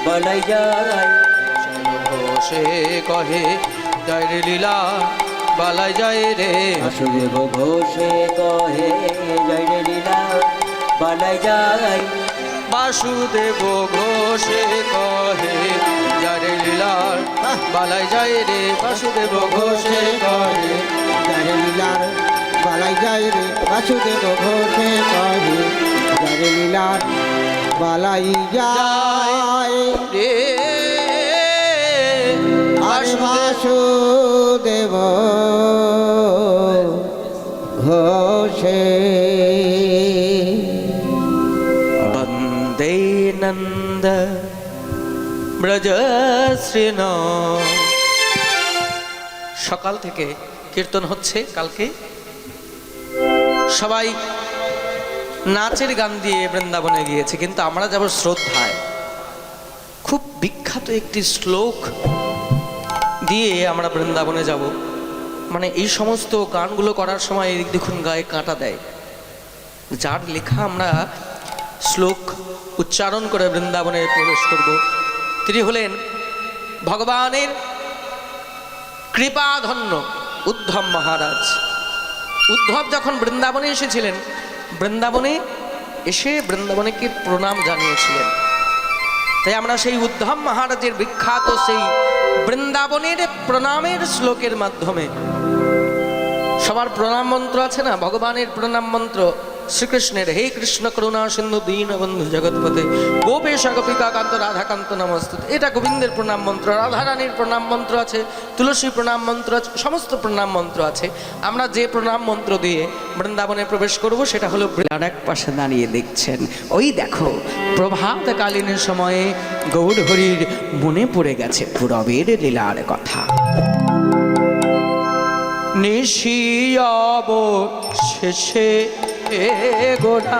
বালাই যায় ঘোষে কহে জয় রে লীলা বালাই যায় রে বাসুদেব ঘোষে কহে জয় রে লীলা বালাই যায় বাসুদেব ঘোষে কহে জয় রে লীলার বালাই যায় রে বাসুদেব ঘোষে কহে জয় রে লীলার বালাই যায় রে বাসুদেব ঘোষে কহে জয় রে লীলার বালাই যায় রে আর বাসুদেব ঘোষে বন্দে নন্দ ব্রজ শ্রীন। সকাল থেকে কীর্তন হচ্ছে, কালকে সবাই নাচের গান দিয়ে বৃন্দাবনে গিয়েছে, কিন্তু আমরা যাব শ্রদ্ধায়। খুব বিখ্যাত একটি শ্লোক দিয়ে আমরা বৃন্দাবনে যাব। মানে এই সমস্ত গানগুলো করার সময় এদিক দেখুন গায়ে কাঁটা দেয়। যার লেখা আমরা শ্লোক উচ্চারণ করে বৃন্দাবনে প্রবেশ করব, তিনি হলেন ভগবানের কৃপাধন্য উদ্ধব মহারাজ। উদ্ধব যখন বৃন্দাবনে এসেছিলেন, বৃন্দাবনে এসে বৃন্দাবনেকে প্রণাম জানিয়েছিলেন। তাই আমরা সেই উদ্ধব মহারাজের বিখ্যাত সেই বৃন্দাবনের প্রণামের শ্লোকের মাধ্যমে, সবার প্রণাম মন্ত্র আছে না, ভগবানের প্রণাম মন্ত্র শ্রীকৃষ্ণের, হে কৃষ্ণ করুণা সিন্ধু দীনবন্ধু জগৎপতে গোপেশ গোপিকা কান্ত রাধাকান্ত নমস্তুতে, এটা গোবিন্দের প্রণাম মন্ত্র। রাধারানীর প্রণাম মন্ত্র আছে, তুলসী প্রণাম মন্ত্র আছে, সমস্ত প্রণাম মন্ত্র আছে। আমরা যে প্রণাম মন্ত্র দিয়ে বৃন্দাবনে প্রবেশ করব সেটা হলো। আর এক পাশে দাঁড়িয়ে দেখছেন, ওই দেখো প্রভাতকালীন সময়ে গৌর হরির মনে পড়ে গেছে পূরবের লীলার কথা। নিশিয়াব শেষে গোড়া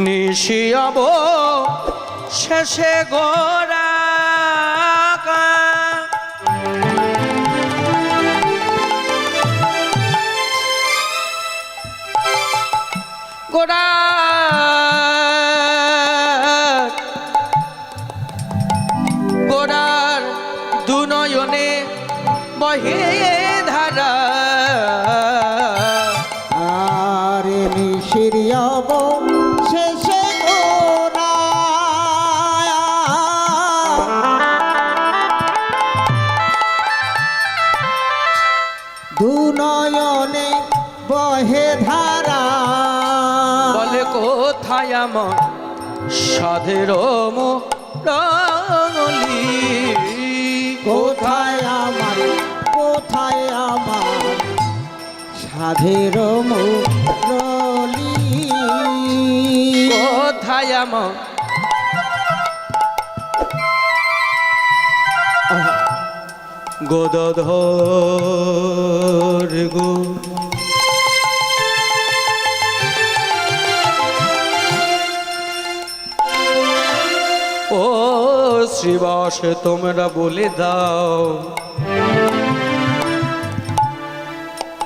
নিশিয়াব শেষে গোড়া গোড়া গোড়ার দুনয়নে বহে ধারা আর নিশিরিয়াব শেষে গোরা দুনয়নে বহে ধারা। বলে কোথায় আমার সাধের মুরলি, কোথায় আমার সাধের মুরলি, কোথায় আমার গোদধর গো। ও শ্রীবাস তোমরা বলে দাও।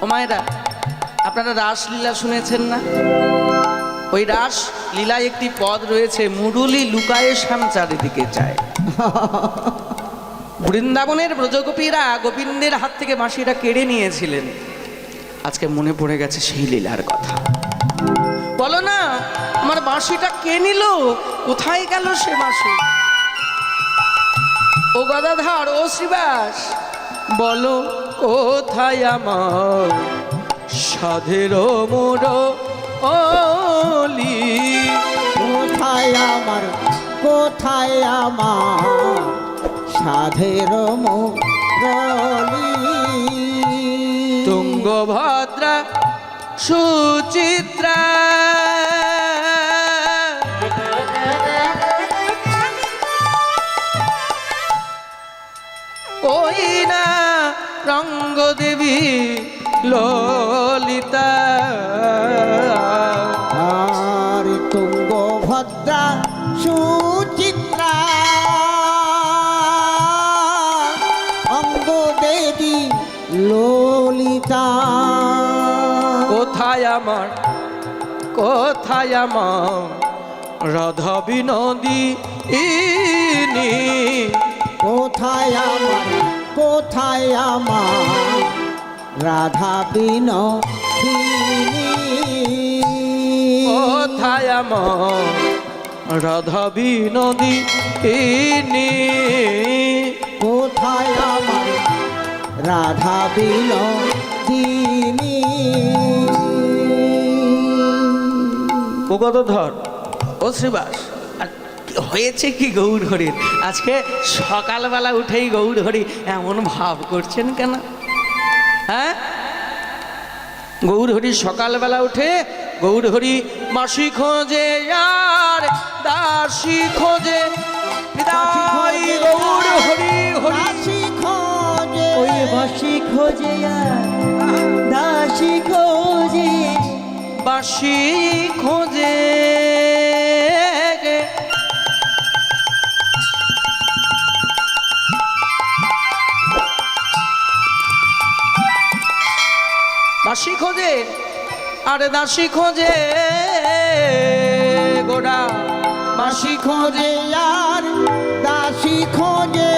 ও মায়েরা, আপনারা রাসলীলা শুনেছেন না? ওই রাস লীলায় একটি পদ রয়েছে, মুরুলি লুকায়ে শ্যাম চারিদিকে চায়। বৃন্দাবনের ব্রজগোপীরা গোবিন্দের হাত থেকে বাঁশিটা কেড়ে নিয়েছিলেন। আজকে মনে পড়ে গেছে সেই লীলার কথা। বলো না, আমার বাঁশিটা কে নিল, কোথায় গেল সে বাঁশি? ও গদাধর, ও শ্রীবাস, বলো কোথায় আমার সাধের মুরলি, কোথায় আমার সাধের মুরলি। তুঙ্গভদ্রা সুচিত্রা ওই না রঙ্গদেবী ললিতা। আর তুঙ্গভদ্রা সুচিত্রা অঙ্গদেবী ললিতা কোথায় আমার রাধা বিনোদিনী, কোথায় আমার রাধা বিনোদিনী, কোথায় আমার রাধা বিনোদিনী, কোথায় আমার রাধা বিনোদিনী। ও কত ধর ও শ্রীবাস, আর হয়েছে কি গৌর হরির আজকে সকালবেলা উঠেই গৌর হরি এমন ভাব করছেন কেন? হ্যাঁ, গৌর হরি সকালবেলা উঠে গৌর হরি মাসি খোঁজে আর দাসী খোঁজে, নিতাই গৌর হরি হরি। দাসী খোঁজে ওই বাসি খোঁজে আর দাসী খোঁজে, বাসি খোঁজে, বাসি খোঁজে আর দাসী খোঁজে গোড়া, দাসী খোঁজে আর দাসী খোঁজে,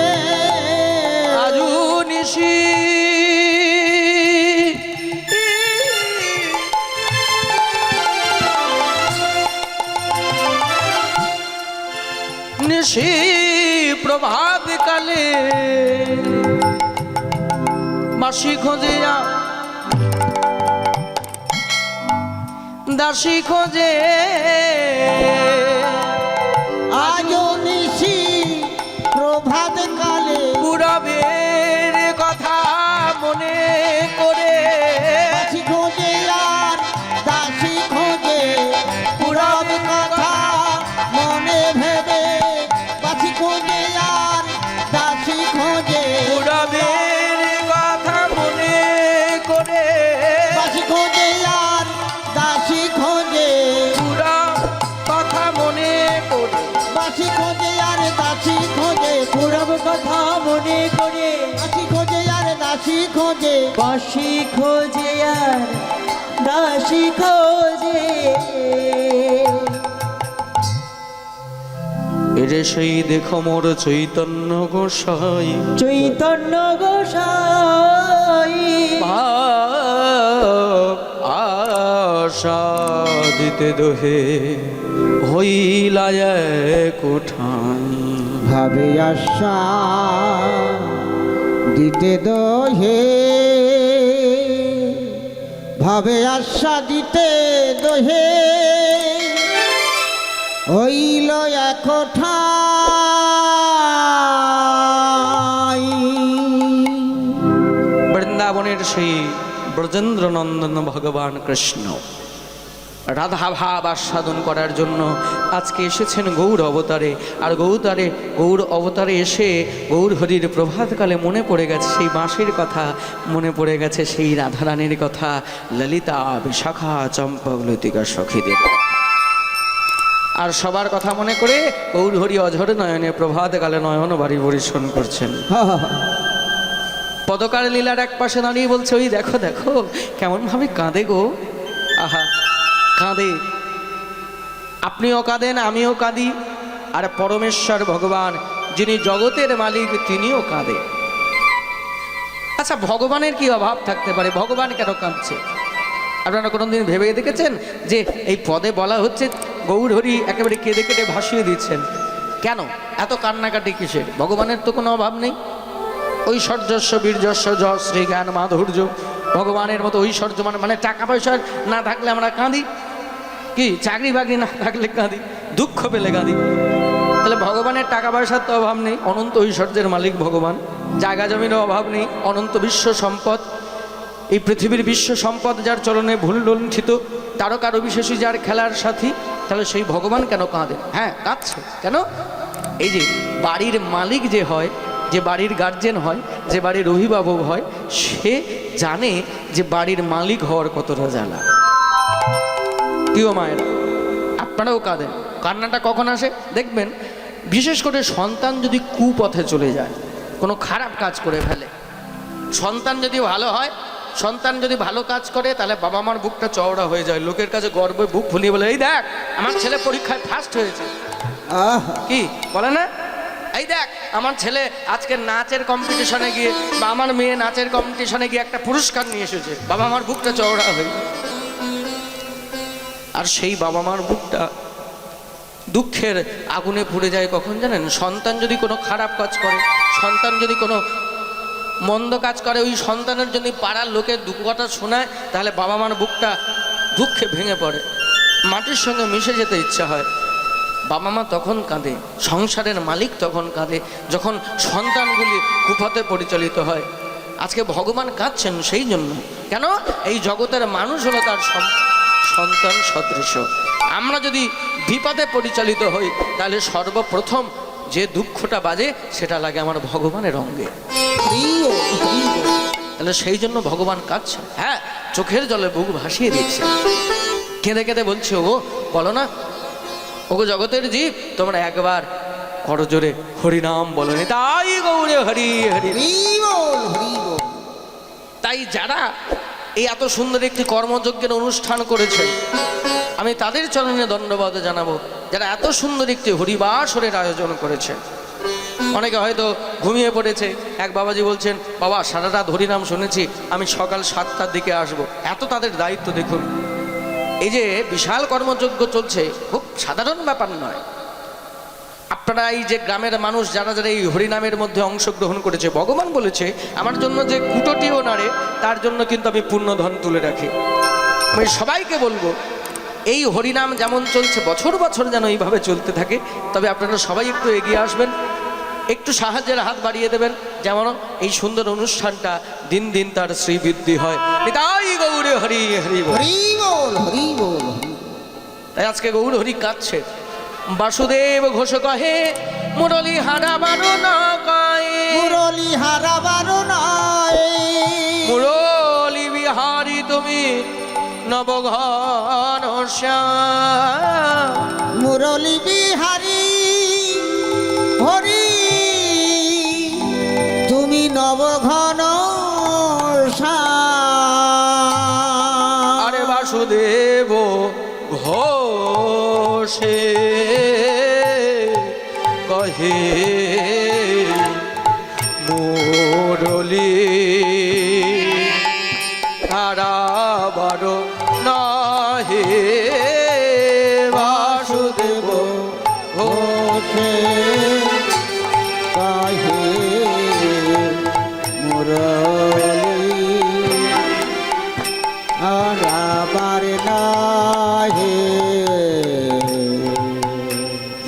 আজু নিশি নিশি প্রভাত কালে বাসি খোঁজে দাসী খোঁজে, আজো নিশি প্রভাত কালে পুরবের কথা মনে করে, দাসী খোঁজে আর দাসী খোঁজে, পুরব কথা মনে ভেবে, দাসী খোঁজে আর দাসী খোঁজে, পুরবের কথা মনে করে, দাসী খোঁজে আর দাসী খোঁজে, পুরব কথা মনে করে, দাসী খোঁজে আর দাসী খোঁজে, পুরব কথা মনে করে, দাসী খোঁজে আর দাসী খোঁজে, বাসি খোঁজে আর দাসী খোঁজে। এরে সেই দেখো মোর চৈতন্য গোসাই, চৈতন্য গোসাই ভাব আশা দিতে দোহে হইলা কোঠাই, ভাবে আশা দিতে দোহে, ভাবে আশা দিতে দোহে, হইল এক ঠাই। বৃন্দাবনের সেই ব্রজেন্দ্র নন্দন ভগবান কৃষ্ণ রাধা ভাব আস্বাদন করার জন্য আজকে এসেছেন গৌর অবতারে। আর গৌর অবতারে এসে গৌর হরির প্রভাতকালে মনে পড়ে গেছে সেই বাঁশির কথা, মনে পড়ে গেছে সেই রাধারানীর কথা, ললিতা বিশাখা চম্পক লতিকা সখীদের। আর সবার কথা মনে করে গৌর হরি অঝর নয়নে প্রভাতকালে নয়ন বাড়ি পরিশন করছেন। পদকার লীলার এক পাশে দাঁড়িয়ে বলছে, ওই দেখো দেখো কেমন ভাবে কাঁদে গো, আহা কাঁদে, আপনিও কাঁদেন আমিও কাঁদি, আর পরমেশ্বর ভগবান যিনি জগতের মালিক তিনিও কাঁদে। আচ্ছা, ভগবানের কি অভাব থাকতে পারে? ভগবান কেন কাঁদছে? আপনারা কোনোদিন ভেবে দেখেছেন যে এই পদে বলা হচ্ছে গৌর হরি একেবারে কেঁদে কেটে ভাসিয়ে দিচ্ছেন, কেন এত কান্নাকাটি কিসের? ভগবানের তো কোনো অভাব নেই। ঐশ্বর্যস্ব বীর্যস্ব যশ শ্রী জ্ঞান মাধুর্য, ভগবানের মতো ঐশ্বর্য মানে টাকা পয়সা না থাকলে আমরা কাঁদি, কি চাকরি বাকরি না থাকলে কাঁদি, দুঃখ পেলে কাঁদি। তাহলে ভগবানের টাকা পয়সার তো অভাব নেই, অনন্ত ঐশ্বর্যের মালিক ভগবান। জায়গা জমিরও অভাব নেই, অনন্ত বিশ্ব সম্পদ। এই পৃথিবীর বিশ্ব সম্পদ যার চরণে ভুল লুণ্ঠিত, তারকার বিশেষী যার খেলার সাথী, তাহলে সেই ভগবান কেন কাঁদেন? হ্যাঁ কাঁদছে কেন? এই যে বাড়ির মালিক যে হয়, যে বাড়ির গার্জেন হয়, যে বাড়ির অভিভাবক হয়, সে জানে যে বাড়ির মালিক হওয়ার কতটা জ্বালা। প্রিয় মায়েরা, আপনারাও কাঁদেন। কান্নাটা কখন আসে দেখবেন, বিশেষ করে সন্তান যদি কুপথে চলে যায়, কোনো খারাপ কাজ করে ফেলে, সন্তান যদি ভালো হয়, সন্তান যদি ভালো কাজ করে, তাহলে বাবা মার বুকটা চওড়া হয়ে যায়, লোকের কাছে গর্বে বুক ফুলিয়ে বলে, এই দেখ আমার ছেলে পরীক্ষায় ফার্স্ট হয়েছে। আহা কি বলে না, এই দেখ আমার ছেলে আজকে নাচের কম্পিটিশনে গিয়ে বা আমার মেয়ে নাচের কম্পিটিশনে গিয়ে একটা পুরস্কার নিয়ে এসেছে, বাবা মার বুকটা চওড়া হয়ে যায়। আর সেই বাবা মার বুকটা দুঃখের আগুনে পুড়ে যায় কখন জানেন? সন্তান যদি কোনো খারাপ কাজ করে, সন্তান যদি কোনো মন্দ কাজ করে, ওই সন্তানের জন্য পাড়ার লোকের দুঃখ কথা শোনায়, তাহলে বাবা মার বুকটা দুঃখে ভেঙে পড়ে, মাটির সঙ্গে মিশে যেতে ইচ্ছা হয়। বাবা মা তখন কাঁদে, সংসারের মালিক তখন কাঁদে, যখন সন্তানগুলি কুপথে পরিচালিত হয়। আজকে ভগবান কাঁদছেন সেই জন্য। কেন? এই জগতের মানুষ হলো তার সন্তান সদৃশ। আমরা যদি বিপদে পরিচালিত হই, তাহলে সর্বপ্রথম যে দুঃখটা বাজে সেটা লাগে আমার ভগবানের অঙ্গে। প্রিয় প্রিয় তাহলে সেই জন্য ভগবান কাঁদছে। হ্যাঁ, চোখের জলে বুক ভাসিয়ে দিচ্ছে, কেঁদে কেঁদে বলছে, ও বলো না, ওগো জগতের জীব, তোমরা একবার করজোরে হরিনাম বলো, তাই গৌরে হরি হরি। তাই যারা এই এত সুন্দর একটি কর্মযজ্ঞের অনুষ্ঠান করেছে, আমি তাদের চরণে ধন্যবাদ জানাবো, যারা এত সুন্দর একটি হরিবাসরের আয়োজন করেছে। অনেকে হয়তো ঘুমিয়ে পড়েছে। এক বাবাজি বলছেন, বাবা সারা রাত হরিনাম শুনেছি, আমি সকাল 7টার দিকে আসব। এত তাদের দায়িত্ব দেখুন। এই যে বিশাল কর্মযজ্ঞ চলছে, খুব সাধারণ ব্যাপার নয়। আপনারা এই যে গ্রামের মানুষ যারা যারা এই হরিনামের মধ্যে অংশগ্রহণ করেছে, ভগবান বলেছে আমার জন্য যে কুটোটিও নাড়ে তার জন্য কিন্তু আমি পুণ্যধন তুলে রাখি। আমি সবাইকে বলবো, এই হরিনাম যেমন চলছে বছর বছর যেন এইভাবে চলতে থাকে। তবে আপনারা সবাই একটু এগিয়ে আসবেন, একটু সাহায্যের হাত বাড়িয়ে দেবেন, যেমন এই সুন্দর অনুষ্ঠানটা দিন দিন তার শ্রীবৃদ্ধি হয়। তাই গৌরে হরি হরি বল। হরি বল হরি বল। তাই আজকে গৌর হরি কাঁদছে। বাসুদেব ঘোষ কহে মুরলী হারাবার না কয়ে, মুরলী হারাবার নয়, মুরলী বিহারী তুমি নবঘন শ্যাম। মুরলী বিহারী হরি তুমি নবঘন শ্যাম। আরে বাসুদেব ঘোষে কহে মুরলী হারাবার নাহে, বাসুদেব ঘোষে কাহে মুরলী হারাবার নাহে।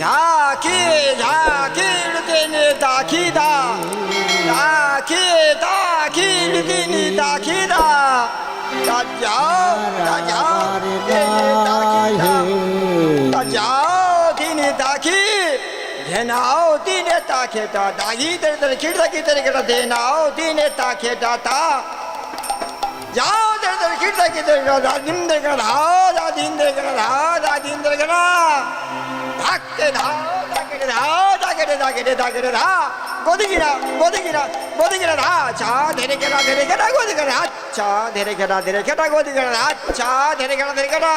ঝাঁকি ঝাঁকির দিনে দাখিদা, ঝাঁকি ঝাঁকির দিনে দাখিদা, যাও দিনে দাখি ধেনাও দিনে তাকে তা দাগি তেরে খিড়কি তেরে কেটা দেনাও দিনে তাকে দাতা যাও তেরে খিড়কি তেরে দিন দেখে ধাও দা দিন দেখে ধাও দা দিন দেখে না ধাক্কে ধাও ধাকে ধাও ধাকে ধাকে ধাকে ধা গোদিগিরা গোদিগিরা গোদিগিরা ধা চা ধরে কেটা গোদিগিরা আচ্ছা ধরে কেটা গোদিগিরা আচ্ছা ধরে কেটা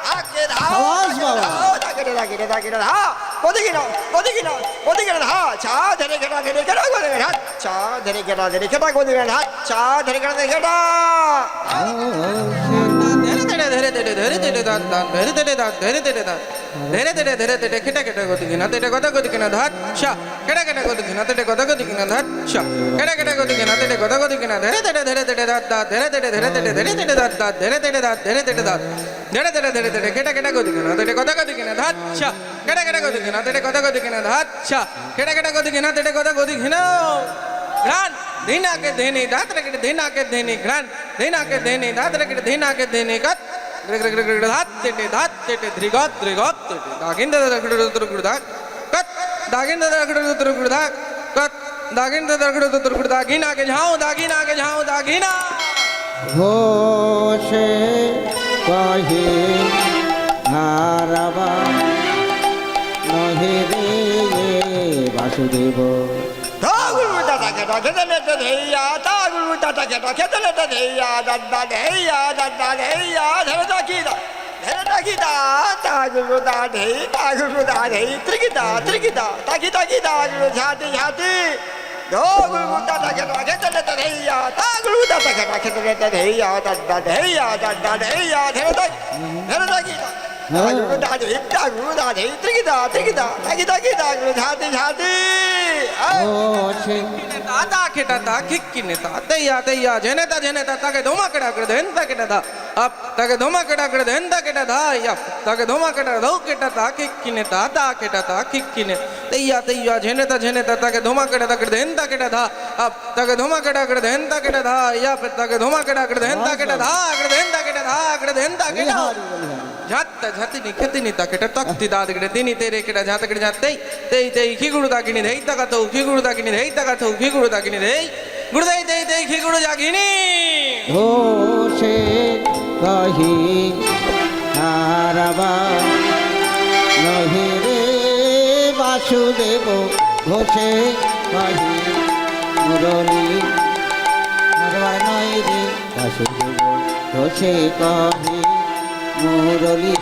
ধাক্কে ধাও সাবাস বাবা। ধাকে ধাকে ধা গোদিগিরা গোদিগিরা গোদিগিরা ধা চা ধরে কেটা গোদিগিরা আচ্ছা ধরে কেটা গোদিগিরা আচ্ছা ধরে কেটা ধরে ধরে ধরে ধরে দাঁত দাঁত ধরে ধরে দাঁত ধরে ধরে দাঁত ধরে ধরে ধরে ধরে কেটা কেটা গতি কিনা তেটা কথা গতি কিনা ধাত শা কেটা কেটা গতি কিনা তেটা কথা গতি কিনা ধাত শা কেটা কেটা গতি কিনা তেটা কথা গতি কিনা ধরে ধরে দাঁত দাঁত ধরে ধরে দাঁত দাঁত ধরে দাঁত ধরে দাঁত ধরে ধরে কেটা কেটা গতি কিনা তেটা কথা গতি কিনা ধাত শা কেটা কেটা গতি কিনা তেটা কথা গতি কিনা ধাত শা কেটা কেটা গতি কিনা তেটা কথা গতি কিনা গ্রান দিনা के देने दात रके देना के देने ग्रान देना के देने दात रके देना के देने कत धात तेटे द्रिगत द्रिगत तेटे दागिंद रकड़ उतर गुड़ा कत दागिंद रकड़ उतर गुड़ा कत दागिंद रकड़ उतर गुड़ा दागिना के झाओ दागिना ঘোষে কহে হারাবা নহে রে বাসুদেব। धागुल बेटा তাকে ডাকে দিলে তো ধেইয়া তা গুরু তাকে ডাকে দিলে তো ধেইয়া দাদা ধেইয়া ধরে ডাকি দা ধরে ডাকি দা তা গুরু দা ধেই ত্রিকিতা তাকি দা গুরু ঝাতি দো গুরু তাকে ডাকে দিলে তো ধেইয়া তা গুরু তাকে ডাকে দিলে তো ধেইয়া দাদা ধেইয়া ধরে ডাকি দা গুরু দা ধেই ত্রিকিতা তাকি দা গুরু ঝাতি ঘোষে दादा केटा था खिक्की नेता तैया जेनेता ताके धोमा केटा कर देन केटा था अब ताके धोमा केटा कर देन केटा था या ताके धोमा केटा दो केटा था खिक्की नेता ता केटा था खिक्की ने तैया जेनेता ताके धोमा केटा कर देन केटा था अब ताके धोमा केटा कर देन केटा था या फिर ताके धोमा केटा कर देन केटा था कर देन केटा जाती नहीं खेती नहीं ताकेटा तक्ति दाद केटा तिनी तेरे केटा जात केटा जाते ते खिगुडू दाकिनी देई तकातो खिगुडू दाकिनी देई तकातो खिगुडू दाकिनी देई गुडू देई खिगुडू जागिनी ঘোষে কহি হারাবা নহে রে বাসুদেব ঘোষে কহি মুরলী হারবার নয় রে বাসুদেব ঘোষে কহি মুরলী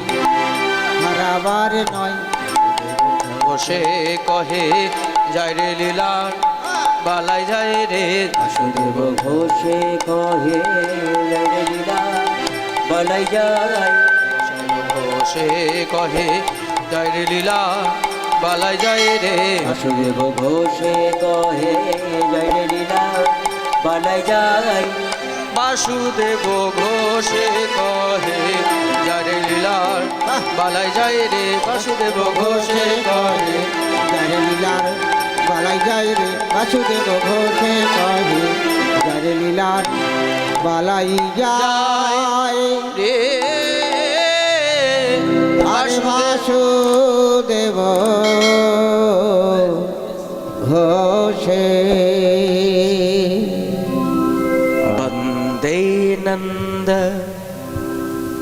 হারাবার নয় বসে কহে যায় রে লীলার বালাই যায় রে বাসুদেব ঘোষে কহে জয় রে লীলা বলাই যায় বসে কহে যায় রে লীলা বালাই যায় রে বাসুদেব ঘোষে কহে জয় রে লীলা বলাই যায় বাসুদেব ঘোষে কহে যায় রে লীলার বালাই যায় রে বাসুদেব ঘোষে কহে যারে লীলার বালাই যায় রে বাসুদেব ঘোষে কহে যারে লীলার বালাই যায় রে আর বাসুদেব ঘোষে বন্দে নন্দ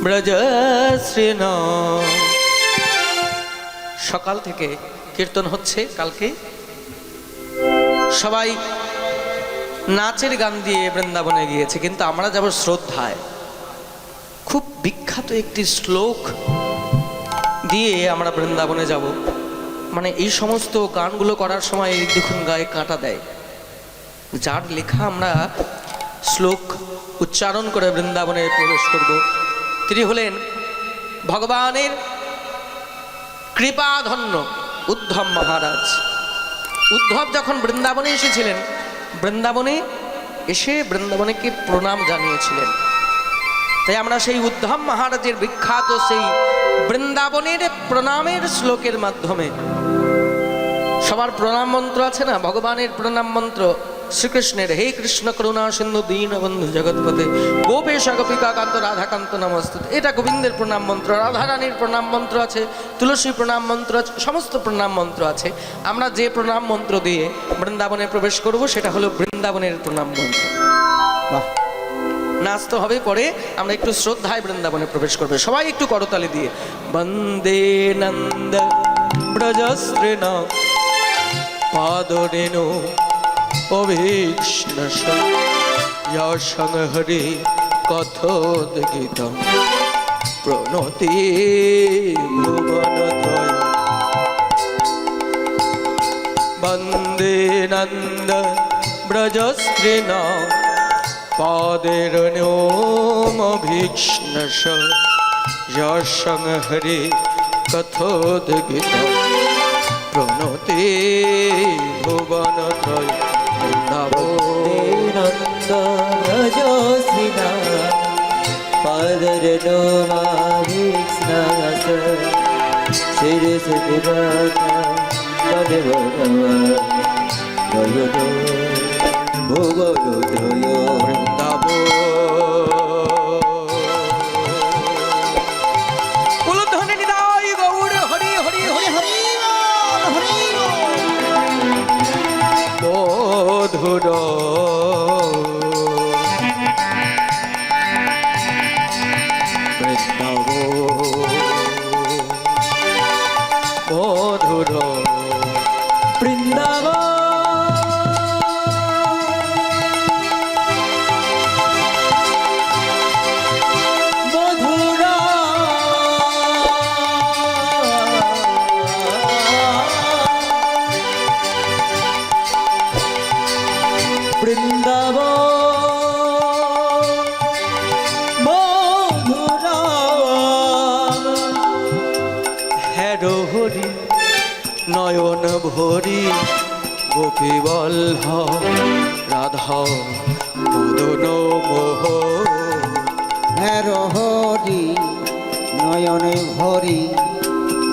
ব্রজশ্রীন সকাল থেকে কীর্তন হচ্ছে কালকে সবাই নাচের গান দিয়ে বৃন্দাবনে গিয়েছে, কিন্তু আমরা যাব শ্রদ্ধায়। খুব বিখ্যাত একটি শ্লোক দিয়ে আমরা বৃন্দাবনে যাব। মানে এই সমস্ত গানগুলো করার সময় এই দেখুন গায়ে কাঁটা দেয়। যার লেখা আমরা শ্লোক উচ্চারণ করে বৃন্দাবনে প্রবেশ করব, তিনি হলেন ভগবানের কৃপাধন্য উদ্ধব মহারাজ। উদ্ধব যখন বৃন্দাবনে এসেছিলেন, বৃন্দাবনে এসে বৃন্দাবনেকে প্রণাম জানিয়েছিলেন। তাই আমরা সেই উদ্ধব মহারাজের বিখ্যাত সেই বৃন্দাবনের প্রণামের শ্লোকের মাধ্যমে, সবার প্রণাম মন্ত্র আছে না, ভগবানের প্রণাম মন্ত্র শ্রীকৃষ্ণের, হে কৃষ্ণ করুণা সিন্ধু দীনবন্ধু জগৎপতে গোপেশ গোপিকা কান্ত রাধাকান্ত নমস্তুতে, এটা গোবিন্দের প্রণাম মন্ত্র। রাধারানীর প্রণাম মন্ত্র আছে, তুলসী প্রণাম মন্ত্র আছে, সমস্ত প্রণাম মন্ত্র আছে। আমরা যে প্রণাম মন্ত্র দিয়ে বৃন্দাবনে প্রবেশ করব সেটা হলো বৃন্দাবনের প্রণাম মন্ত্র। বাহ, নাচতে হবে, পরে আমরা একটু শ্রদ্ধায় বৃন্দাবনে প্রবেশ করবে। সবাই একটু করতালি দিয়ে বন্দে নন্দ ব্রজস্ত্রেণ পাদরেণু অভীক্ষ্ণশ সংহরে কথোদ্গীতম প্রণতি ভুবনদ্বয়। বন্দে নন্দ ব্রজস্ত্রেণ পাদেরণোমভীক্ষ্ণশ সংহরে কথোদ্গীতম প্রণতি ভুবনদ্বয়। নন্দ ব্রজশ্রীনা পাদরেণো মাভিক্ষ্ণাস শিরসুদিবাতা তদে ভগবান ভয়দো ভুবনোদয়। মধুর মধুর বৃন্দাবন নয়ন ভরি গোপী বল্লভ রাধা মদন মোহ হরি নয়নে ভরি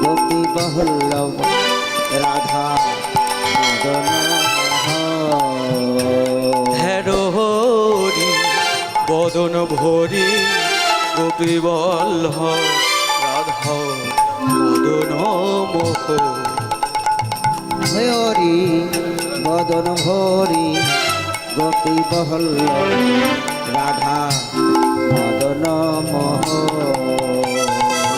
গোপী বল্লভ রাধা মদন হরি বদন ভরি গোপী বল্লভ রাধা মদন মোহ হরি বদন ভরি গোপী বল্লভ রাধা মদন মোহ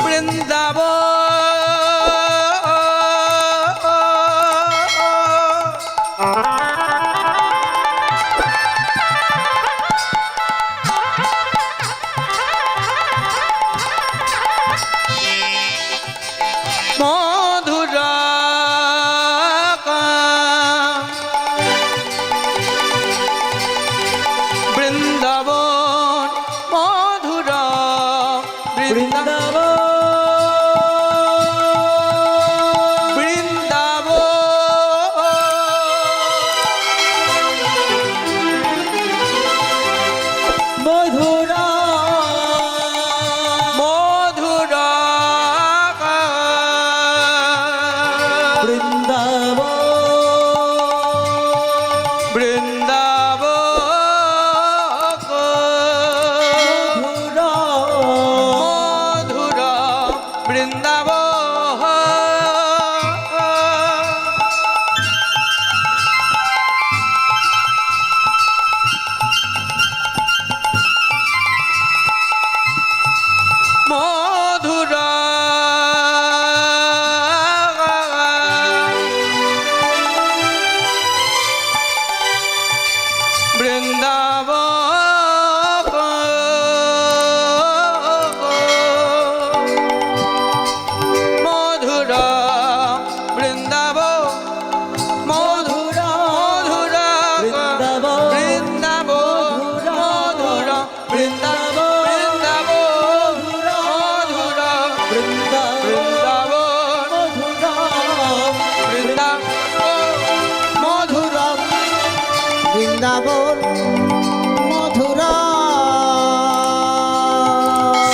বৃন্দাবন মধুরা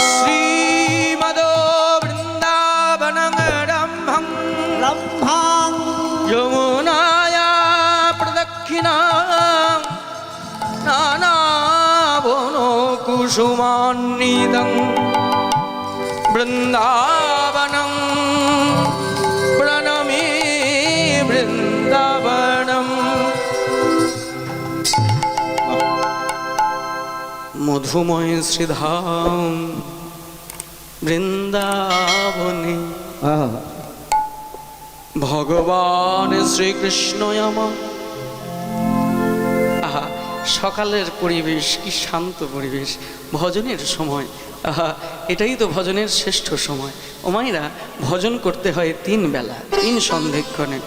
শ্রীমদ বৃন্দাবনং রম্ভং রম্ভাং যমুনায়া প্রদক্ষিণা নানাবন কুসুমান্বিতং বৃন্দাবনং প্রণমে বৃন্দাবনম মধুময় শ্রীধাম বৃন্দাবনে ভগবান শ্রীকৃষ্ণ আমার। আহা, সকালের পরিবেশ কি শান্ত পরিবেশ, ভজনের সময়। আহা, এটাই তো ভজনের শ্রেষ্ঠ সময়। ওমাইরা, ভজন করতে হয় 3 বেলা, 3 সন্ধিক্ষণে।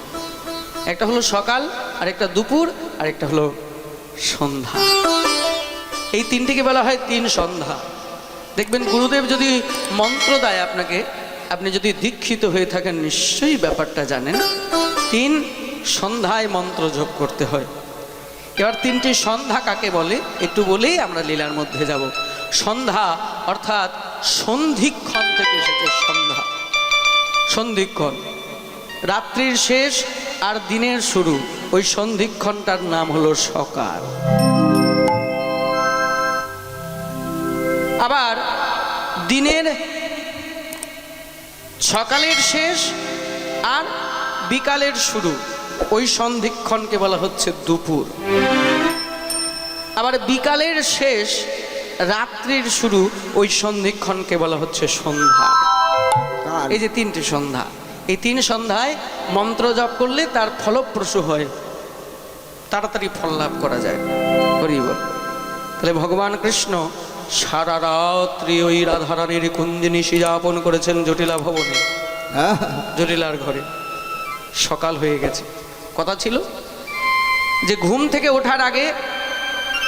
একটা হলো সকাল, আর একটা দুপুর, আর একটা হলো সন্ধ্যা। এই 3টিকে বলা হয় 3 সন্ধ্যা। দেখবেন গুরুদেব যদি মন্ত্র দেয় আপনাকে, আপনি যদি দীক্ষিত হয়ে থাকেন নিশ্চয়ই ব্যাপারটা জানেন। 3 সন্ধ্যায় মন্ত্র জপ করতে হয়। এবার 3টি সন্ধ্যা কাকে বলে একটু বলেই আমরা লীলার মধ্যে যাব। সন্ধ্যা অর্থাৎ সন্ধিক্ষণ থেকে এসেছে সন্ধ্যা। সন্ধিক্ষণ রাত্রির শেষ আর দিনের শুরু, ওই সন্ধিক্ষণটার নাম হলো সকাল। আবার দিনের সকালের শেষ আর বিকালের শুরু, ওই সন্ধিক্ষণকে বলা হচ্ছে দুপুর। আবার বিকালের শেষ রাত্রির শুরু, ওই সন্ধিক্ষণকে বলা হচ্ছে সন্ধ্যা। এই যে 3টি সন্ধ্যা, এই 3 সন্ধ্যায় মন্ত্র জপ করলে তার ফলপ্রসূ হয়, তাড়াতাড়ি ফল লাভ করা যায়। হরি বল। তাহলে ভগবান কৃষ্ণ সারা রাত্রি ওই রাধারানীর কুঞ্জিনী যাপন করেছেন জটিলা ভবনে, জটিলার ঘরে। সকাল হয়ে গেছে। কথা ছিল যে ঘুম থেকে ওঠার আগে,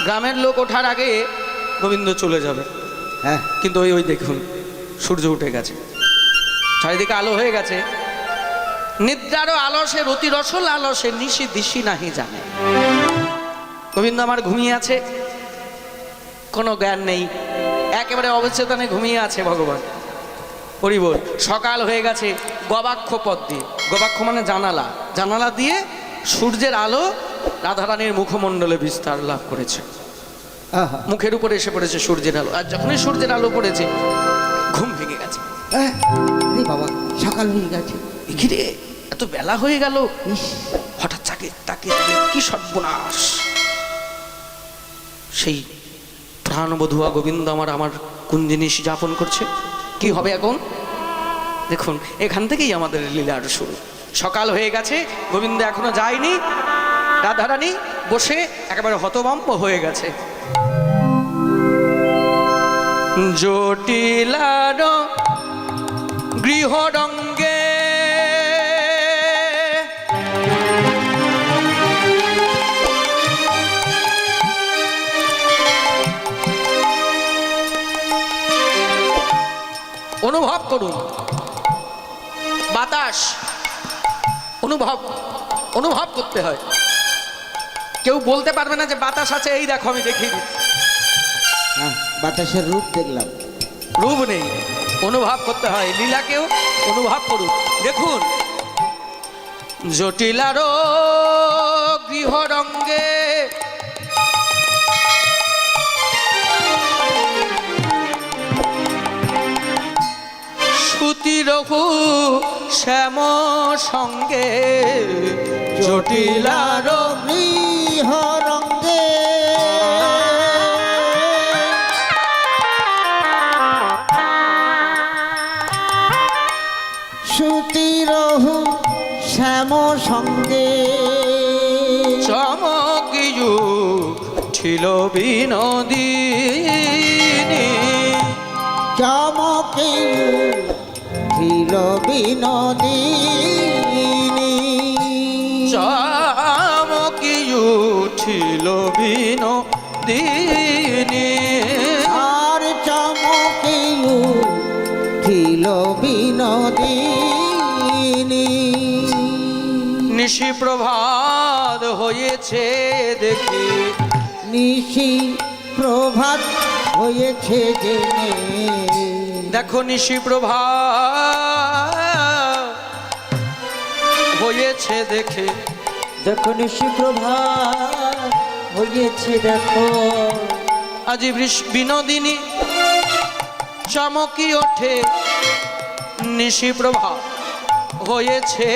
গ্রামের লোক ওঠার আগে গোবিন্দ চলে যাবে। কিন্তু ওই দেখুন সূর্য উঠে গেছে, চারিদিকে আলো হয়ে গেছে। নিদ্রারও আলসে রতি রসল আলসে নিশি দিশি নাহি জানে। গোবিন্দ আমার ঘুমিয়ে আছে, কোনো জ্ঞান নেই, একেবারে অবচেতনে ঘুমিয়ে আছে ভগবান। হরি বল। সকাল হয়ে গেছে, গবাক্ষ পথ দিয়ে, গবাক্ষ মানে জানালা, জানালা দিয়ে সূর্যের আলো রাধারানীর মুখমণ্ডলে বিস্তার লাভ করেছে। আহা, মুখের উপরে এসে পড়েছে সূর্যের আলো, আর যখনই সূর্যের আলো পড়েছে ঘুম ভেঙে গেছে। আহ, রে বাবা, সকাল হয়ে গেছে। কি রে, এত বেলা হয়ে গেল, ইস, হঠাৎ তাকে কি সর্বনাশ। সেই প্রাণবধুয়া গোবিন্দ আমার কোন জিনিস যাপন করছে, কি হবে এখন? দেখুন, এখান থেকেই আমাদের লীলার শুরু। সকাল হয়ে গেছে, গোবিন্দ এখনো যায়নি, রাধারানী বসে একেবারে হতভম্ব হয়ে গেছে। জটিলার গৃহরঙ্গে অনুভব করুন, বাতাস অনুভব করতে হয়। কেউ বলতে পারবে না যে বাতাস আছে, এই দেখো আমি দেখিয়ে দিচ্ছি। হ্যাঁ, বাতাসের রূপ দেখলাম। রূপ নেই, অনুভব করতে হয়। লীলাকেও অনুভব করুন। দেখুন, জটিলারও গৃহরঙ্গে সুতিরঘু শ্যাম সঙ্গে, জটিলার গৃহরঙ্গে সুতিরহু শ্যাম সঙ্গে চমকিযু ছিল বিনোদিনী, চমকে ছিল বিনোদিনী, চমকিযু ছিল বিনোদিনী, আর চমকে ছিল বিনোদিনী। নিশি প্রভাত হয়েছে দেখি, নিশি প্রভাত হয়েছে জেনে, দেখো নিশি প্রভাত হয়েছে দেখে, দেখো নিশি প্রভাত হয়েছে দেখো, আজি বিনোদিনী চমকি ওঠে, নিশি প্রভাত হয়েছে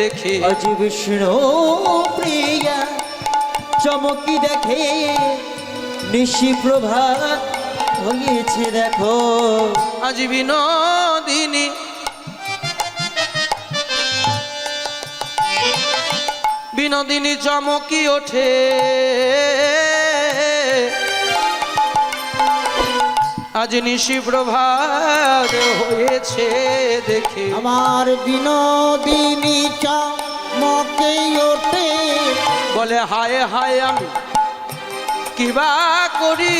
দেখে, আজ বিষ্ণু প্রিয়া চমকি দেখে, নিশি প্রভাত হয়েছে দেখো, আজ বিনোদিনী বিনোদিনী চমকি ওঠে, আজ নিশি প্রভাত হয়েছে দেখে, আমার বিনোদিনী চমকে ওঠে, বলে হায় হায় আমি কিবা করি,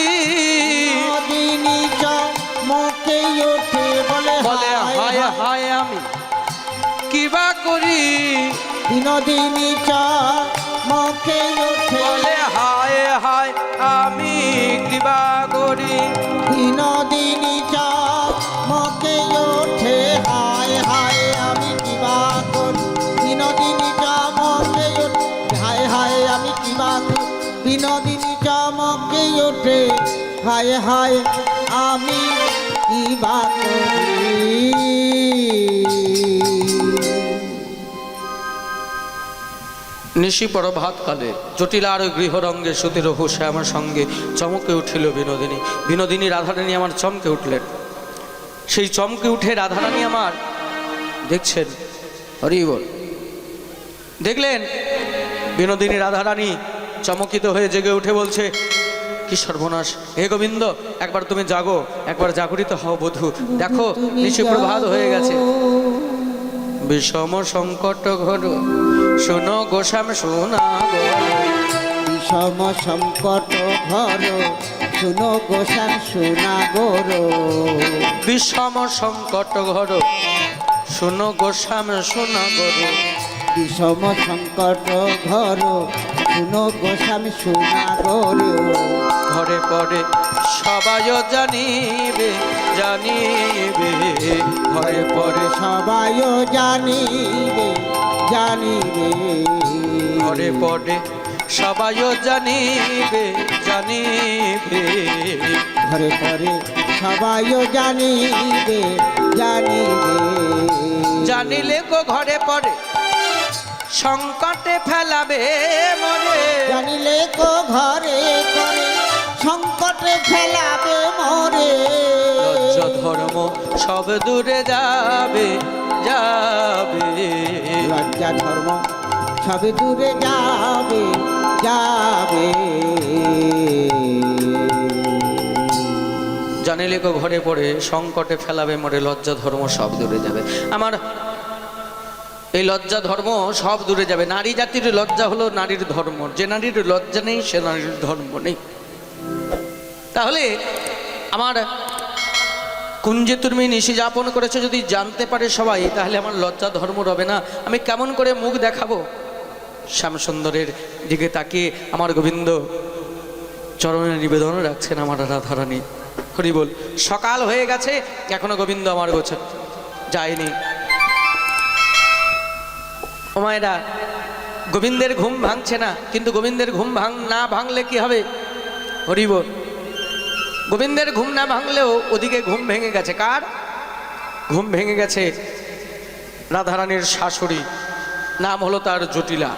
বিনোদিনী চমকে ওঠে, বলে বলে হায় হায় আমি কিবা করি, বিনোদিনী চমকে ওঠে, বলে হায় হায় আমি কিবা করি, বিনোদিনী চমকে ওঠে, হায় হায় আমি কিবা করি, বিনোদিনী চমকে ওঠে, হায় হায় আমি কিবা করি, বিনোদিনী চমকে ওঠে, হায় হায় আমি কিবা করি। নিশি প্রভাত কালে জটিলার গৃহরঙ্গে সুতিরহু শ্যামার সঙ্গে চমকে উঠিল বিনোদিনী, বিনোদিনী রাধারানী আমার চমকে উঠলেন। সেই চমকে উঠে রাধারানী আমার দেখছেন, হরি বল, দেখলেন বিনোদিনী রাধারানী চমকিত হয়ে জেগে উঠে বলছে, কি সর্বনাশ, হে গোবিন্দ একবার তুমি জাগো, একবার জাগরিত হও বধূ, দেখো নিশি প্রভাত হয়ে গেছে, বিষম সংকট ঘর শোনো গোসাম শোনা গো, বিষম সংকট ঘর শুনো গোসান শোনা গোর, বিষম সংকট ঘর শোনো গোস্বাম শোনো গরু বিষম সংকট ঘর শুনো গোস্বামী শোনা গরু ঘরে পরে সবাই জানিবে জানিবে ঘরে পরে সবাই জানিবে জানিবে ঘরে পরে সবাই জানিবে জানিবে ঘরে পরে সবাই জানিবে জানিবে জানিলে গো ঘরে পরে সংকটে ফেলাবে মরে জানিলে কো ঘরে করে সংকটে ফেলাবে মরে লজ্জ ধর্ম সব দূরে যাবে যাবে লজ্জা ধর্ম সব দূরে যাবে যাবে জানিলে গো ঘরে পড়ে সংকটে ফেলাবে মরে লজ্জা ধর্ম সব দূরে যাবে আমার এই লজ্জা ধর্ম সব দূরে যাবে নারী জাতির লজ্জা হলো নারীর ধর্ম যে নারীর লজ্জা নেই সে নারীর ধর্ম নেই তাহলে আমার কুঞ্জে তুমি নিশি যাপন করেছো যদি জানতে পারে সবাই তাহলে আমার লজ্জা ধর্ম রবে না আমি কেমন করে মুখ দেখাবো শ্যামসুন্দরের দিকে তাকিয়ে আমার গোবিন্দ চরণে নিবেদন রাখছেন আমার রাধারানী হরি বল সকাল হয়ে গেছে এখনো গোবিন্দ আমার গোছে যায়নি ও মায়েরা গোবিন্দের ঘুম ভাঙছে না কিন্তু গোবিন্দের ঘুম না ভাঙলে কি হবে হরি বল গোবিন্দের ঘুম না ভাঙলেও ওদিকে ঘুম ভেঙে গেছে কার ঘুম ভেঙে গেছে রাধারানীর শাশুড়ি নাম হলো তার জটিলা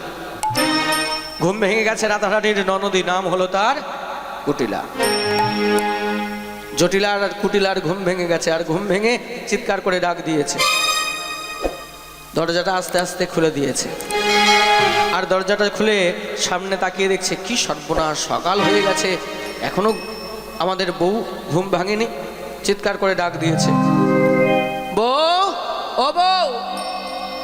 ঘুম ভেঙে গেছে রাধারানীর ননদী নাম হলো তার কুটিলা জটিলার আর কুটিলার ঘুম ভেঙে গেছে আর ঘুম ভেঙে চিৎকার করে ডাক দিয়েছে দরজাটা আস্তে আস্তে খুলে দিয়েছে আর দরজাটা খুলে সামনে তাকিয়ে দেখছে কি সর্বনাশ সকাল হয়ে গেছে এখনো আমাদের বউ ঘুম ভাঙেনি চিৎকার করে ডাক দিয়েছে বউ ও বউ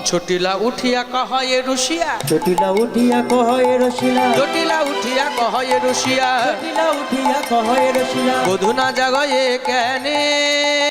জটিলা উঠিয়া কহয়ে রুশিয়া জটিলা উঠিয়া কহে রসিলা জটিলা উঠিয়া কহয়ে রুশিয়া জটিলা উঠিয়া কহে রসিলা বধু না জাগয়ে কেনে